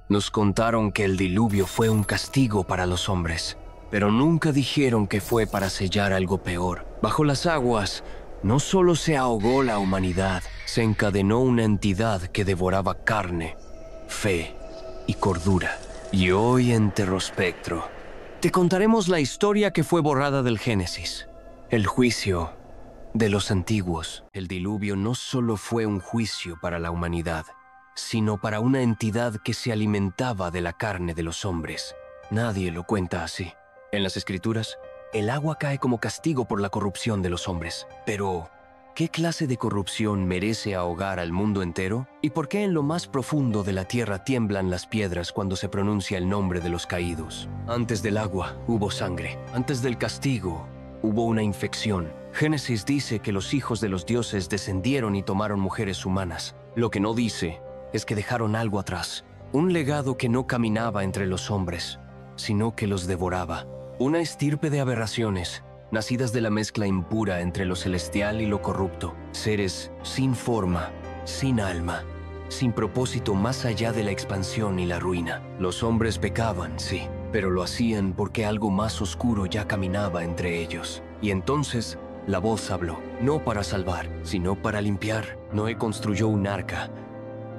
Nos contaron que el diluvio fue un castigo para los hombres, pero nunca dijeron que fue para sellar algo peor. Bajo las aguas, no solo se ahogó la humanidad, se encadenó una entidad que devoraba carne, fe y cordura. Y hoy en Terrospectro te contaremos la historia que fue borrada del Génesis, el juicio de los antiguos. El diluvio no solo fue un juicio para la humanidad, sino para una entidad que se alimentaba de la carne de los hombres. Nadie lo cuenta así. En las Escrituras, el agua cae como castigo por la corrupción de los hombres. Pero, ¿qué clase de corrupción merece ahogar al mundo entero? ¿Y por qué en lo más profundo de la tierra tiemblan las piedras cuando se pronuncia el nombre de los caídos? Antes del agua hubo sangre. Antes del castigo hubo una infección. Génesis dice que los hijos de los dioses descendieron y tomaron mujeres humanas. Lo que no dice es que dejaron algo atrás. Un legado que no caminaba entre los hombres, sino que los devoraba. Una estirpe de aberraciones, nacidas de la mezcla impura entre lo celestial y lo corrupto. Seres sin forma, sin alma, sin propósito más allá de la expansión y la ruina. Los hombres pecaban, sí, pero lo hacían porque algo más oscuro ya caminaba entre ellos. Y entonces la voz habló, no para salvar, sino para limpiar. Noé construyó un arca,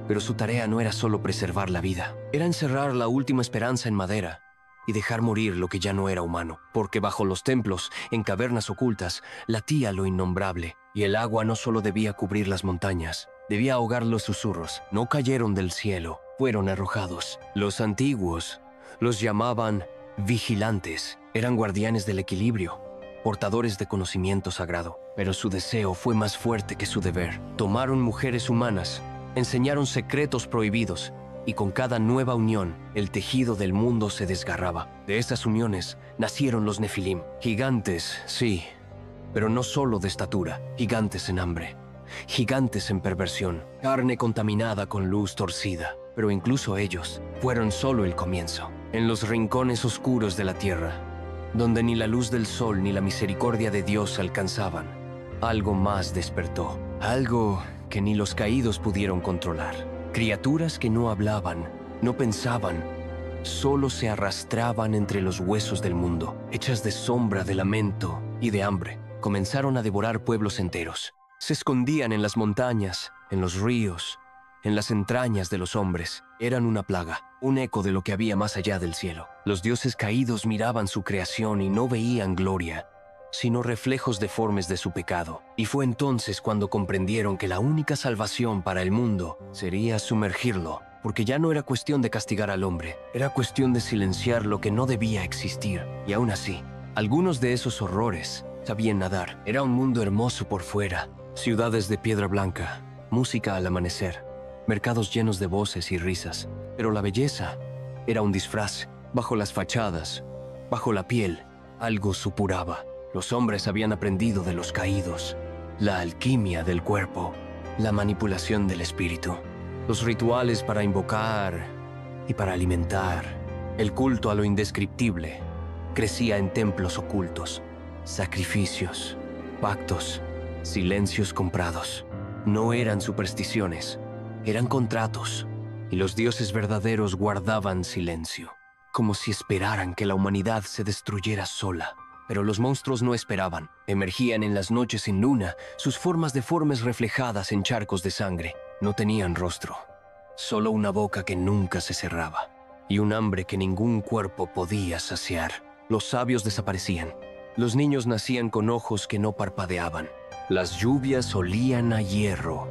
pero su tarea no era solo preservar la vida, era encerrar la última esperanza en madera y dejar morir lo que ya no era humano, porque bajo los templos, en cavernas ocultas, latía lo innombrable, y el agua no solo debía cubrir las montañas, debía ahogar los susurros. No cayeron del cielo, fueron arrojados. Los antiguos los llamaban vigilantes, eran guardianes del equilibrio, portadores de conocimiento sagrado, pero su deseo fue más fuerte que su deber. Tomaron mujeres humanas, enseñaron secretos prohibidos, y con cada nueva unión, el tejido del mundo se desgarraba. De esas uniones nacieron los Nefilim. Gigantes, sí, pero no solo de estatura. Gigantes en hambre, gigantes en perversión, carne contaminada con luz torcida. Pero incluso ellos fueron solo el comienzo. En los rincones oscuros de la tierra, donde ni la luz del sol ni la misericordia de Dios alcanzaban, algo más despertó. Algo que ni los caídos pudieron controlar. Criaturas que no hablaban, no pensaban, solo se arrastraban entre los huesos del mundo, hechas de sombra, de lamento y de hambre. Comenzaron a devorar pueblos enteros. Se escondían en las montañas, en los ríos, en las entrañas de los hombres. Eran una plaga, un eco de lo que había más allá del cielo. Los dioses caídos miraban su creación y no veían gloria, sino reflejos deformes de su pecado. Y fue entonces cuando comprendieron que la única salvación para el mundo sería sumergirlo, porque ya no era cuestión de castigar al hombre, era cuestión de silenciar lo que no debía existir. Y aún así, algunos de esos horrores sabían nadar. Era un mundo hermoso por fuera, ciudades de piedra blanca, música al amanecer, mercados llenos de voces y risas. Pero la belleza era un disfraz. Bajo las fachadas, bajo la piel, algo supuraba. Los hombres habían aprendido de los caídos, la alquimia del cuerpo, la manipulación del espíritu, los rituales para invocar y para alimentar. El culto a lo indescriptible crecía en templos ocultos, sacrificios, pactos, silencios comprados. No eran supersticiones, eran contratos, y los dioses verdaderos guardaban silencio, como si esperaran que la humanidad se destruyera sola. Pero los monstruos no esperaban. Emergían en las noches sin luna, sus formas deformes reflejadas en charcos de sangre. No tenían rostro, solo una boca que nunca se cerraba, y un hambre que ningún cuerpo podía saciar. Los sabios desaparecían. Los niños nacían con ojos que no parpadeaban. Las lluvias olían a hierro,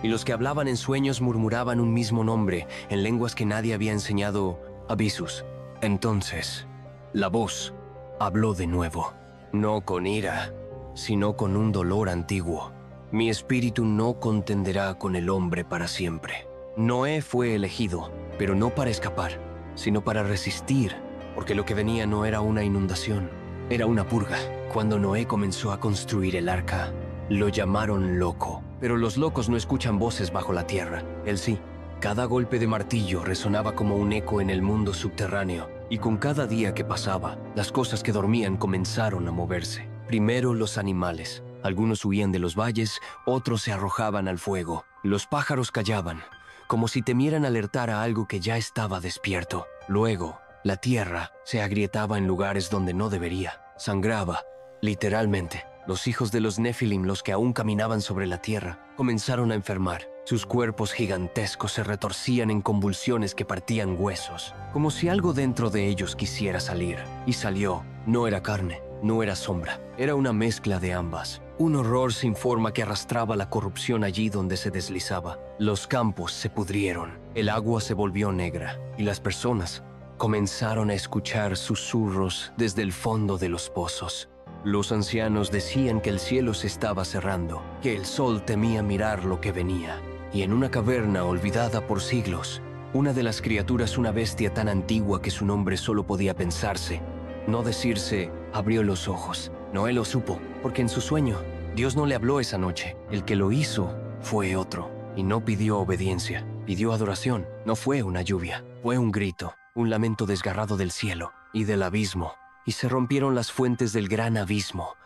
y los que hablaban en sueños murmuraban un mismo nombre en lenguas que nadie había enseñado: Abisus. Entonces, la voz habló de nuevo, no con ira, sino con un dolor antiguo. Mi espíritu no contenderá con el hombre para siempre. Noé fue elegido, pero no para escapar, sino para resistir, porque lo que venía no era una inundación, era una purga. Cuando Noé comenzó a construir el arca, lo llamaron loco, pero los locos no escuchan voces bajo la tierra. Él sí. Cada golpe de martillo resonaba como un eco en el mundo subterráneo, y con cada día que pasaba, las cosas que dormían comenzaron a moverse. Primero los animales. Algunos huían de los valles, otros se arrojaban al fuego. Los pájaros callaban, como si temieran alertar a algo que ya estaba despierto. Luego, la tierra se agrietaba en lugares donde no debería. Sangraba, literalmente. Los hijos de los Nefilim, los que aún caminaban sobre la tierra, comenzaron a enfermar. Sus cuerpos gigantescos se retorcían en convulsiones que partían huesos, como si algo dentro de ellos quisiera salir. Y salió. No era carne, no era sombra. Era una mezcla de ambas. Un horror sin forma que arrastraba la corrupción allí donde se deslizaba. Los campos se pudrieron, el agua se volvió negra, y las personas comenzaron a escuchar susurros desde el fondo de los pozos. Los ancianos decían que el cielo se estaba cerrando, que el sol temía mirar lo que venía. Y en una caverna olvidada por siglos, una de las criaturas, una bestia tan antigua que su nombre solo podía pensarse, no decirse, abrió los ojos. Noé lo supo, porque en su sueño, Dios no le habló esa noche. El que lo hizo fue otro, y no pidió obediencia, pidió adoración. No fue una lluvia, fue un grito, un lamento desgarrado del cielo y del abismo. Y se rompieron las fuentes del gran abismo,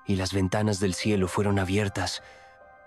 y las ventanas del cielo fueron abiertas.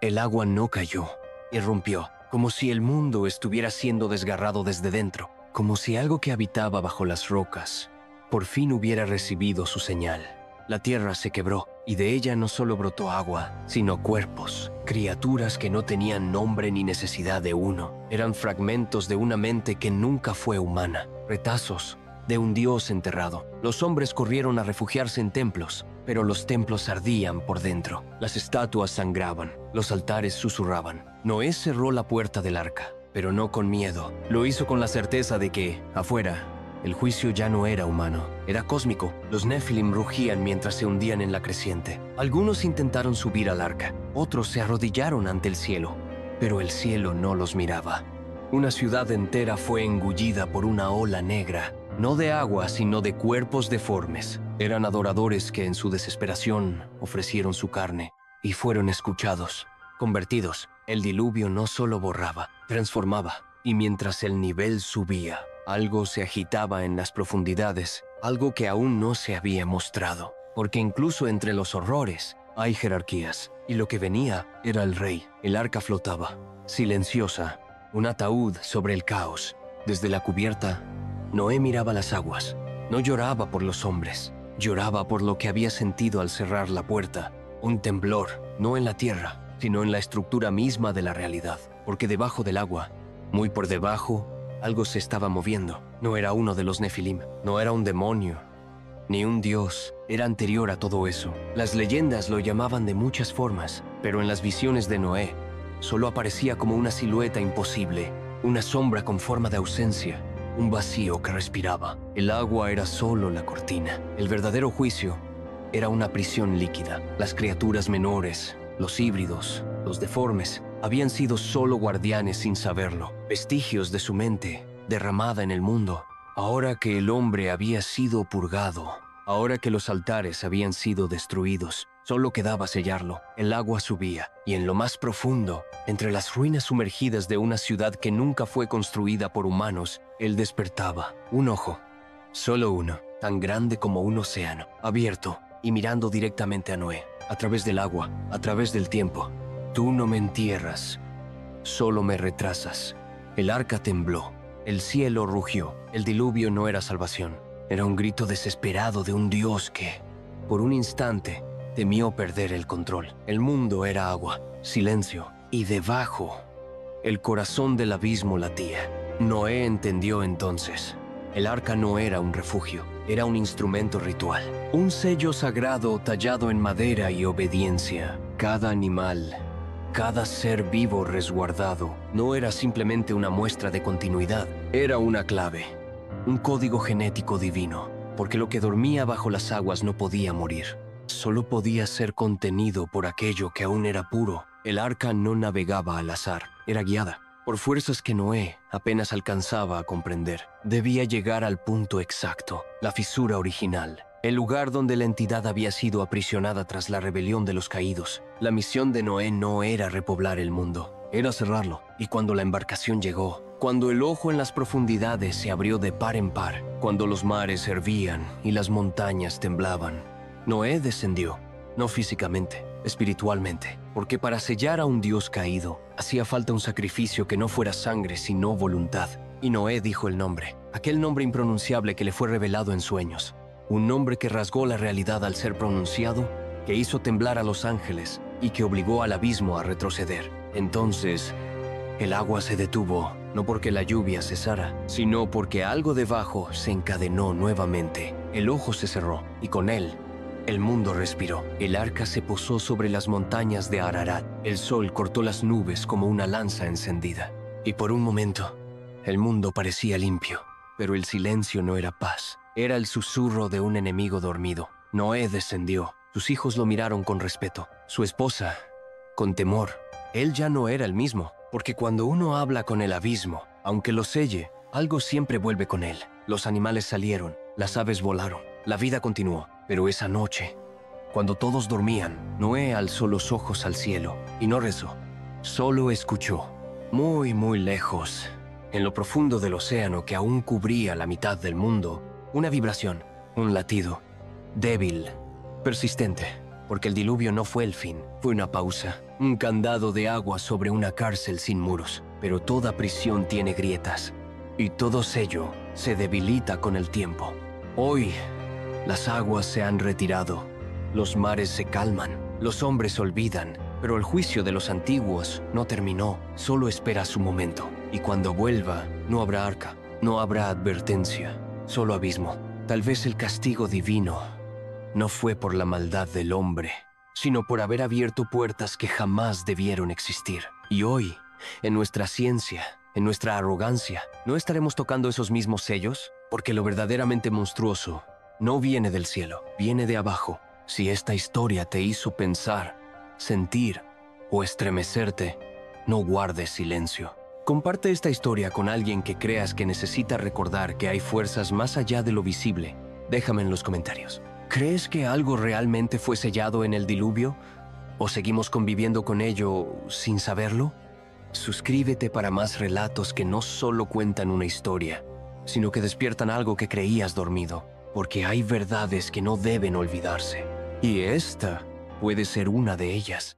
El agua no cayó, irrumpió, como si el mundo estuviera siendo desgarrado desde dentro, como si algo que habitaba bajo las rocas por fin hubiera recibido su señal. La tierra se quebró, y de ella no solo brotó agua, sino cuerpos, criaturas que no tenían nombre ni necesidad de uno. Eran fragmentos de una mente que nunca fue humana, retazos de un dios enterrado. Los hombres corrieron a refugiarse en templos, pero los templos ardían por dentro. Las estatuas sangraban, los altares susurraban. Noé cerró la puerta del arca, pero no con miedo. Lo hizo con la certeza de que, afuera, el juicio ya no era humano, era cósmico. Los Nefilim rugían mientras se hundían en la creciente. Algunos intentaron subir al arca, otros se arrodillaron ante el cielo, pero el cielo no los miraba. Una ciudad entera fue engullida por una ola negra, no de agua, sino de cuerpos deformes. Eran adoradores que en su desesperación ofrecieron su carne y fueron escuchados, convertidos. El diluvio no solo borraba, transformaba, y mientras el nivel subía, algo se agitaba en las profundidades, algo que aún no se había mostrado, porque incluso entre los horrores hay jerarquías, y lo que venía era el rey. El arca flotaba, silenciosa, un ataúd sobre el caos. Desde la cubierta, Noé miraba las aguas. No lloraba por los hombres, lloraba por lo que había sentido al cerrar la puerta. Un temblor, no en la tierra, sino en la estructura misma de la realidad, porque debajo del agua, muy por debajo, algo se estaba moviendo. No era uno de los Nefilim, no era un demonio, ni un dios. Era anterior a todo eso. Las leyendas lo llamaban de muchas formas, pero en las visiones de Noé, solo aparecía como una silueta imposible, una sombra con forma de ausencia, un vacío que respiraba. El agua era solo la cortina. El verdadero juicio era una prisión líquida. Las criaturas menores, los híbridos, los deformes, habían sido solo guardianes sin saberlo, vestigios de su mente derramada en el mundo. Ahora que el hombre había sido purgado, ahora que los altares habían sido destruidos, solo quedaba sellarlo. El agua subía, y en lo más profundo, entre las ruinas sumergidas de una ciudad que nunca fue construida por humanos, él despertaba. Un ojo, solo uno, tan grande como un océano, abierto y mirando directamente a Noé, a través del agua, a través del tiempo. Tú no me entierras, solo me retrasas. El arca tembló, el cielo rugió. El diluvio no era salvación, era un grito desesperado de un dios que, por un instante, temió perder el control. El mundo era agua, silencio, y debajo, el corazón del abismo latía. Noé entendió entonces. El arca no era un refugio, era un instrumento ritual, un sello sagrado tallado en madera y obediencia. Cada animal, cada ser vivo resguardado, no era simplemente una muestra de continuidad, era una clave, un código genético divino, porque lo que dormía bajo las aguas no podía morir. Solo podía ser contenido por aquello que aún era puro. El arca no navegaba al azar, era guiada por fuerzas que Noé apenas alcanzaba a comprender. Debía llegar al punto exacto, la fisura original, el lugar donde la entidad había sido aprisionada tras la rebelión de los caídos. La misión de Noé no era repoblar el mundo, era cerrarlo. Y cuando la embarcación llegó, cuando el ojo en las profundidades se abrió de par en par, cuando los mares hervían y las montañas temblaban, Noé descendió, no físicamente, espiritualmente, porque para sellar a un Dios caído, hacía falta un sacrificio que no fuera sangre, sino voluntad. Y Noé dijo el nombre, aquel nombre impronunciable que le fue revelado en sueños. Un nombre que rasgó la realidad al ser pronunciado, que hizo temblar a los ángeles y que obligó al abismo a retroceder. Entonces, el agua se detuvo, no porque la lluvia cesara, sino porque algo debajo se encadenó nuevamente. El ojo se cerró y con él, el mundo respiró. El arca se posó sobre las montañas de Ararat. El sol cortó las nubes como una lanza encendida. Y por un momento, el mundo parecía limpio, pero el silencio no era paz. Era el susurro de un enemigo dormido. Noé descendió. Sus hijos lo miraron con respeto. Su esposa, con temor. Él ya no era el mismo, porque cuando uno habla con el abismo, aunque lo selle, algo siempre vuelve con él. Los animales salieron, las aves volaron, la vida continuó. Pero esa noche, cuando todos dormían, Noé alzó los ojos al cielo y no rezó. Solo escuchó, muy, muy lejos, en lo profundo del océano que aún cubría la mitad del mundo, una vibración, un latido, débil, persistente, porque el diluvio no fue el fin, fue una pausa, un candado de agua sobre una cárcel sin muros. Pero toda prisión tiene grietas, y todo sello se debilita con el tiempo. Hoy, las aguas se han retirado, los mares se calman, los hombres olvidan, pero el juicio de los antiguos no terminó, solo espera su momento. Y cuando vuelva, no habrá arca, no habrá advertencia, solo abismo. Tal vez el castigo divino no fue por la maldad del hombre, sino por haber abierto puertas que jamás debieron existir. Y hoy, en nuestra ciencia, en nuestra arrogancia, ¿no estaremos tocando esos mismos sellos? Porque lo verdaderamente monstruoso no viene del cielo, viene de abajo. Si esta historia te hizo pensar, sentir o estremecerte, no guardes silencio. Comparte esta historia con alguien que creas que necesita recordar que hay fuerzas más allá de lo visible. Déjame en los comentarios. ¿Crees que algo realmente fue sellado en el diluvio? ¿O seguimos conviviendo con ello sin saberlo? Suscríbete para más relatos que no solo cuentan una historia, sino que despiertan algo que creías dormido. Porque hay verdades que no deben olvidarse. Y esta puede ser una de ellas.